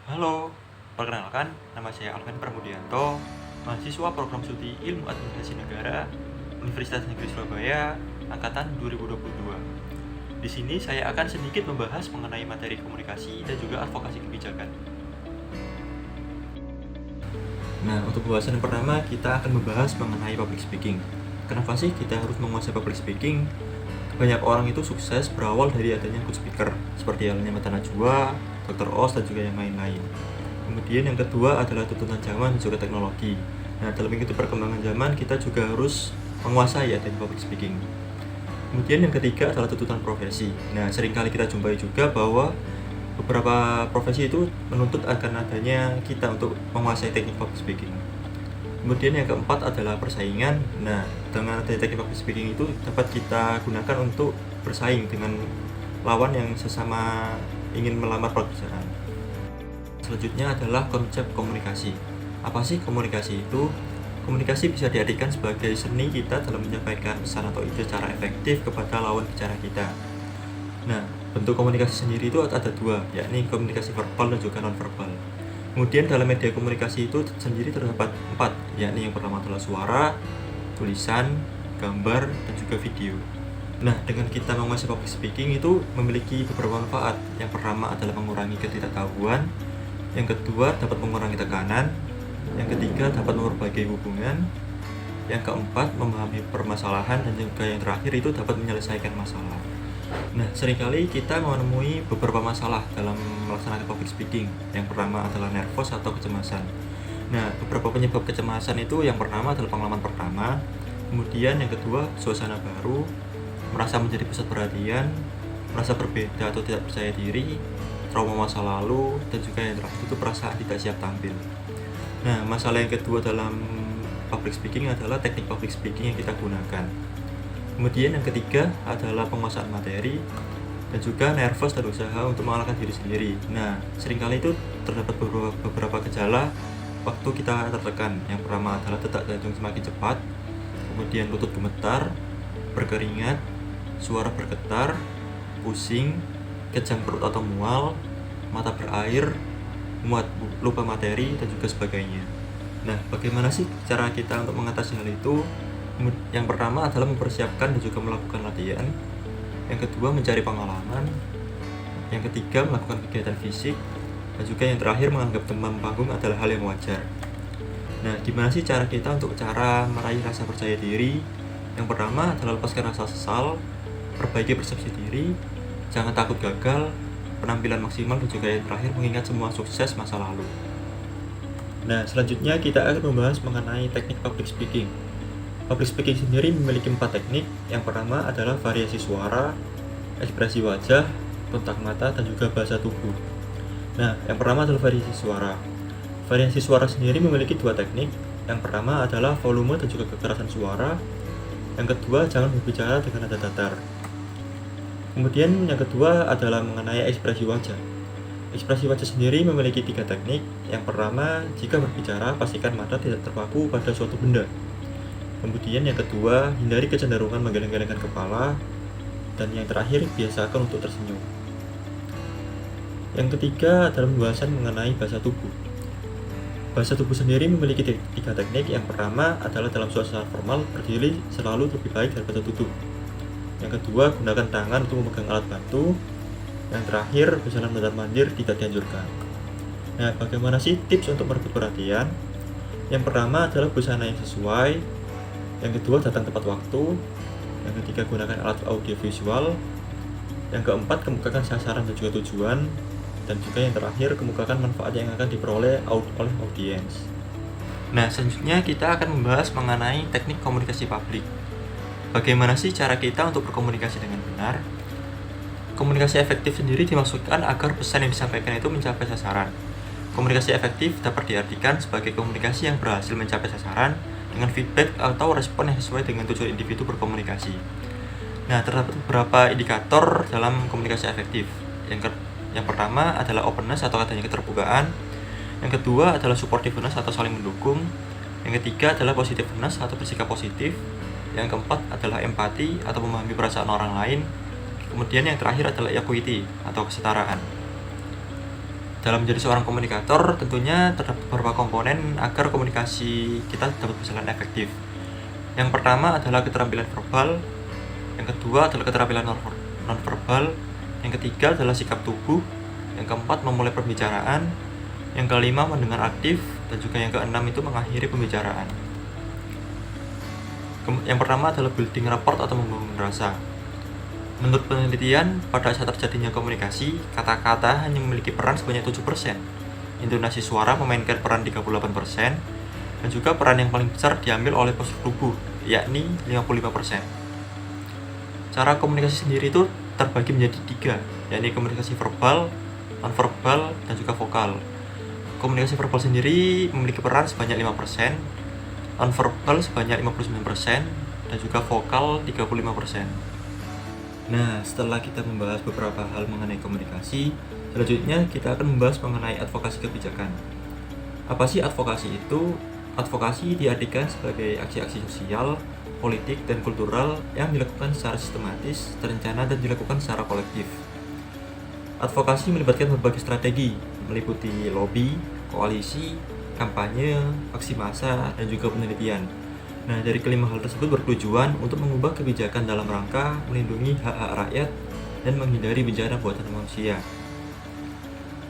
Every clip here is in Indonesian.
Halo, perkenalkan, nama saya Alvin Pramudianto, mahasiswa program studi Ilmu Administrasi Negara, Universitas Negeri Surabaya, angkatan 2022. Di sini saya akan sedikit membahas mengenai materi komunikasi dan juga advokasi kebijakan. Nah, untuk pembahasan yang pertama, kita akan membahas mengenai public speaking. Kenapa sih kita harus menguasai public speaking? Banyak orang itu sukses berawal dari adanya good speaker, seperti halnya Mata Najwa, Dr. Oz, dan juga yang lain-lain. Kemudian yang kedua adalah tuntutan zaman dan juga teknologi. Nah, dalam mengikuti perkembangan zaman, kita juga harus menguasai teknik public speaking. Kemudian yang ketiga adalah tuntutan profesi. Nah, seringkali kita jumpai juga bahwa beberapa profesi itu menuntut akan adanya kita untuk menguasai teknik public speaking. Kemudian yang keempat adalah persaingan. Nah, dengan adanya teknik public speaking itu dapat kita gunakan untuk bersaing dengan lawan yang sesama ingin melamar pekerjaan. Selanjutnya adalah konsep komunikasi. Apa sih komunikasi itu? Komunikasi bisa diartikan sebagai seni kita dalam menyampaikan pesan atau ide secara efektif kepada lawan bicara kita. Nah, bentuk komunikasi sendiri itu ada dua, yakni komunikasi verbal dan juga non-verbal. Kemudian dalam media komunikasi itu sendiri terdapat 4, yakni yang pertama adalah suara, tulisan, gambar, dan juga video. Nah, dengan kita menguasai public speaking itu memiliki beberapa manfaat. Yang pertama adalah mengurangi ketidaktahuan, yang kedua dapat mengurangi tekanan, yang ketiga dapat memperbaiki hubungan, yang keempat memahami permasalahan, dan juga yang terakhir itu dapat menyelesaikan masalah. Nah, seringkali kita menemui beberapa masalah dalam melaksanakan public speaking. Yang pertama adalah nervous atau kecemasan. Nah, beberapa penyebab kecemasan itu yang pertama adalah pengalaman pertama, kemudian yang kedua suasana baru, merasa menjadi pusat perhatian, merasa berbeda atau tidak percaya diri, trauma masa lalu, dan juga yang terakhir itu perasaan tidak siap tampil. Nah, masalah yang kedua dalam public speaking adalah teknik public speaking yang kita gunakan. Kemudian yang ketiga adalah penguasaan materi dan juga nervous dan usaha untuk mengalahkan diri sendiri. Nah, seringkali itu terdapat beberapa gejala waktu kita tertekan. Yang pertama adalah detak jantung semakin cepat, kemudian lutut gemetar, berkeringat, suara bergetar, pusing, kejang perut atau mual, mata berair, muat lupa materi, dan juga sebagainya. Nah, bagaimana sih cara kita untuk mengatasi hal itu? Yang pertama adalah mempersiapkan dan juga melakukan latihan. Yang kedua mencari pengalaman. Yang ketiga melakukan kegiatan fisik. Dan juga yang terakhir menganggap demam panggung adalah hal yang wajar. Nah, gimana sih cara kita untuk meraih rasa percaya diri? Yang pertama adalah lepaskan rasa sesal, perbaiki persepsi diri, jangan takut gagal, penampilan maksimal, dan juga yang terakhir mengingat semua sukses masa lalu. Nah, selanjutnya kita akan membahas mengenai teknik public speaking. Public speaking sendiri memiliki 4 teknik. Yang pertama adalah variasi suara, ekspresi wajah, kontak mata, dan juga bahasa tubuh. Nah, yang pertama adalah variasi suara. Variasi suara sendiri memiliki 2 teknik. Yang pertama adalah volume dan juga kekerasan suara. Yang kedua, jangan berbicara dengan nada datar. Kemudian yang kedua adalah mengenai ekspresi wajah. Ekspresi wajah sendiri memiliki 3 teknik. Yang pertama, jika berbicara, pastikan mata tidak terpaku pada suatu benda. Kemudian yang kedua, hindari kecenderungan menggeleng-gelengkan kepala. Dan yang terakhir, biasakan untuk tersenyum. Yang ketiga adalah pembahasan mengenai bahasa tubuh. Bahasa tubuh sendiri memiliki 3 teknik. Yang pertama adalah dalam suasana formal, berdiri selalu lebih baik daripada duduk. Yang kedua, gunakan tangan untuk memegang alat bantu. Yang terakhir, busana mondar-mandir tidak dianjurkan. Nah, bagaimana sih tips untuk merebut perhatian? Yang pertama adalah busana yang sesuai. Yang kedua, datang tepat waktu. Yang ketiga, gunakan alat audiovisual. Yang keempat, kemukakan sasaran dan juga tujuan. Dan juga yang terakhir, kemukakan manfaat yang akan diperoleh oleh audiens. Nah, selanjutnya kita akan membahas mengenai teknik komunikasi publik. Bagaimana sih cara kita untuk berkomunikasi dengan benar? Komunikasi efektif sendiri dimaksudkan agar pesan yang disampaikan itu mencapai sasaran. Komunikasi efektif dapat diartikan sebagai komunikasi yang berhasil mencapai sasaran dengan feedback atau respon yang sesuai dengan tujuan individu berkomunikasi. Nah, terdapat beberapa indikator dalam komunikasi efektif. Yang pertama adalah openness atau adanya keterbukaan. Yang kedua adalah supportiveness atau saling mendukung. Yang ketiga adalah positiveness atau bersikap positif. Yang keempat adalah empati atau memahami perasaan orang lain. Kemudian yang terakhir adalah equity atau kesetaraan. Dalam menjadi seorang komunikator, tentunya terdapat beberapa komponen agar komunikasi kita dapat berjalan efektif. Yang pertama adalah keterampilan verbal, yang kedua adalah keterampilan nonverbal, yang ketiga adalah sikap tubuh, yang keempat memulai pembicaraan, yang kelima mendengar aktif, dan juga yang keenam itu mengakhiri pembicaraan. Yang pertama adalah building rapport atau membangun rasa. Menurut penelitian, pada saat terjadinya komunikasi, kata-kata hanya memiliki peran sebanyak 7%. Intonasi suara memainkan peran 38%, dan juga peran yang paling besar diambil oleh postur tubuh, yakni 55%. Cara komunikasi sendiri itu terbagi menjadi 3, yakni komunikasi verbal, nonverbal, dan juga vokal. Komunikasi verbal sendiri memiliki peran sebanyak 5%, nonverbal sebanyak 59%, dan juga vokal 35%. Nah, setelah kita membahas beberapa hal mengenai komunikasi, selanjutnya kita akan membahas mengenai advokasi kebijakan. Apa sih advokasi itu? Advokasi diartikan sebagai aksi-aksi sosial, politik, dan kultural yang dilakukan secara sistematis, terencana, dan dilakukan secara kolektif. Advokasi melibatkan berbagai strategi, meliputi lobby, koalisi, kampanye, aksi massa, dan juga penelitian. Nah, dari kelima hal tersebut bertujuan untuk mengubah kebijakan dalam rangka melindungi hak-hak rakyat dan menghindari bencana buatan manusia.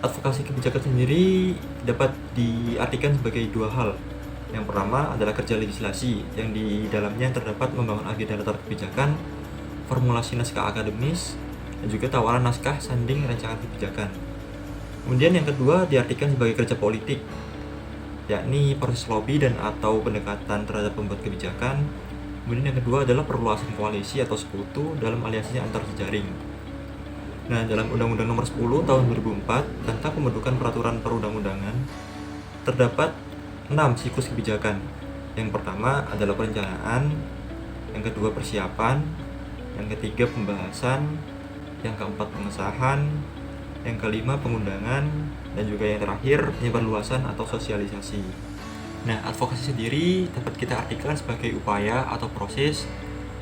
Advokasi kebijakan sendiri dapat diartikan sebagai 2 hal. Yang pertama adalah kerja legislasi, yang di dalamnya terdapat membangun agenda latar kebijakan, formulasi naskah akademis, dan juga tawaran naskah sanding rancangan kebijakan. Kemudian yang kedua diartikan sebagai kerja politik, yakni proses lobby dan atau pendekatan terhadap pembuat kebijakan. Kemudian yang kedua adalah perluasan koalisi atau sekutu dalam aliansinya antar jejaring. Nah, dalam Undang-Undang Nomor 10 Tahun 2004 tentang pembentukan peraturan perundang-undangan terdapat 6 siklus kebijakan. Yang pertama adalah perencanaan, yang kedua persiapan, yang ketiga pembahasan, yang keempat pengesahan, yang kelima pengundangan, dan juga yang terakhir penyebarluasan atau sosialisasi. Nah, advokasi sendiri dapat kita artikan sebagai upaya atau proses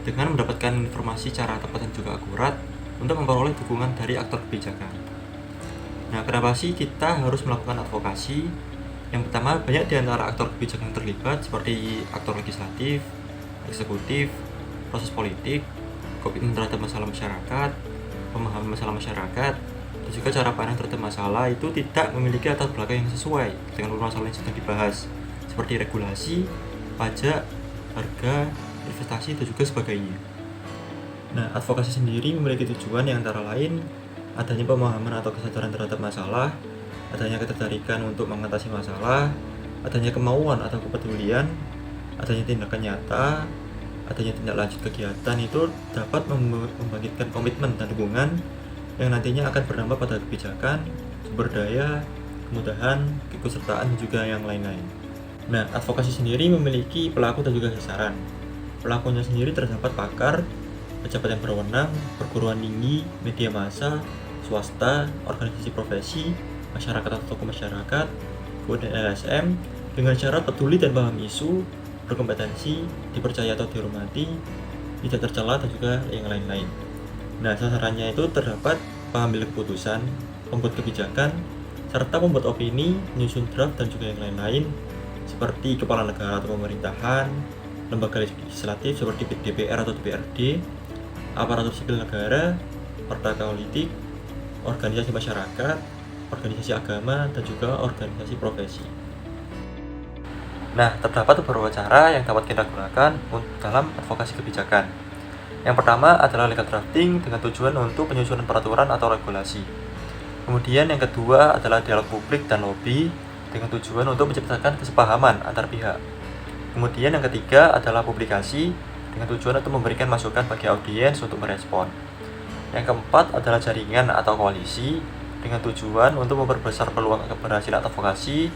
dengan mendapatkan informasi secara tepat dan juga akurat untuk memperoleh dukungan dari aktor kebijakan. Nah, kenapa sih kita harus melakukan advokasi? Yang pertama, banyak di antara aktor kebijakan yang terlibat seperti aktor legislatif, eksekutif, proses politik, komitmen terhadap masalah masyarakat, pemahaman masalah masyarakat, dan juga cara pandang terhadap masalah itu tidak memiliki latar belakang yang sesuai dengan permasalahan yang sedang dibahas, seperti regulasi, pajak, harga, investasi, dan juga sebagainya. Nah, advokasi sendiri memiliki tujuan yang antara lain adanya pemahaman atau kesadaran terhadap masalah, adanya ketertarikan untuk mengatasi masalah, adanya kemauan atau kepedulian, adanya tindakan nyata, adanya tindak lanjut kegiatan itu dapat membangkitkan komitmen dan dukungan yang nantinya akan berdampak pada kebijakan, sumber daya, kemudahan, keikutsertaan, dan juga yang lain-lain. Nah, advokasi sendiri memiliki pelaku dan juga sasaran. Pelakunya sendiri terdapat pakar, pejabat yang berwenang, perguruan tinggi, media massa, swasta, organisasi profesi, masyarakat atau tokoh masyarakat, kemudian LSM, dengan syarat peduli dan paham isu, berkompetensi, dipercaya atau dihormati, tidak tercela, dan juga yang lain-lain. Nah, sasarannya itu terdapat pengambil keputusan, pembuat kebijakan, serta pembuat opini, menyusun draft, dan juga yang lain-lain, seperti kepala negara atau pemerintahan, lembaga legislatif seperti DPR atau DPRD, aparatur sipil negara, partai politik, organisasi masyarakat, organisasi agama, dan juga organisasi profesi. Nah, terdapat beberapa cara yang dapat kita gunakan dalam advokasi kebijakan. Yang pertama adalah legal drafting dengan tujuan untuk penyusunan peraturan atau regulasi. Kemudian yang kedua adalah dialog publik dan lobby dengan tujuan untuk menciptakan kesepahaman antar pihak. Kemudian yang ketiga adalah publikasi dengan tujuan untuk memberikan masukan bagi audiens untuk merespon. Yang keempat adalah jaringan atau koalisi dengan tujuan untuk memperbesar peluang keberhasilan advokasi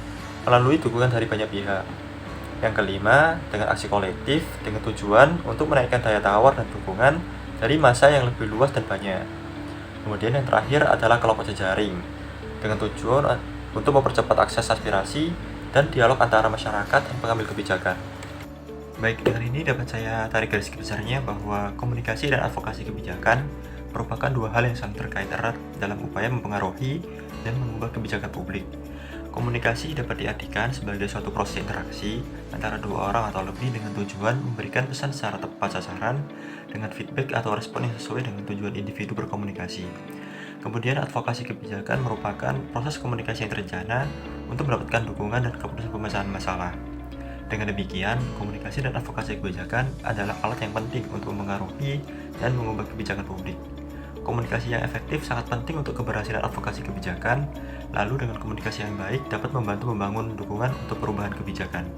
melalui dukungan dari banyak pihak. Yang kelima, dengan aksi kolektif dengan tujuan untuk menaikkan daya tawar dan dukungan dari massa yang lebih luas dan banyak. Kemudian yang terakhir adalah kelompok jejaring dengan tujuan untuk mempercepat akses aspirasi dan dialog antara masyarakat dan pengambil kebijakan. Baik, dengan ini dapat saya tarik garis besarnya bahwa komunikasi dan advokasi kebijakan merupakan 2 hal yang saling terkait erat dalam upaya mempengaruhi dan mengubah kebijakan publik. Komunikasi dapat diartikan sebagai suatu proses interaksi antara dua orang atau lebih dengan tujuan memberikan pesan secara tepat sasaran dengan feedback atau respon yang sesuai dengan tujuan individu berkomunikasi. Kemudian advokasi kebijakan merupakan proses komunikasi yang terencana untuk mendapatkan dukungan dan keputusan pemecahan masalah. Dengan demikian, komunikasi dan advokasi kebijakan adalah alat yang penting untuk mempengaruhi dan mengubah kebijakan publik. Komunikasi yang efektif sangat penting untuk keberhasilan advokasi kebijakan, lalu dengan komunikasi yang baik dapat membantu membangun dukungan untuk perubahan kebijakan.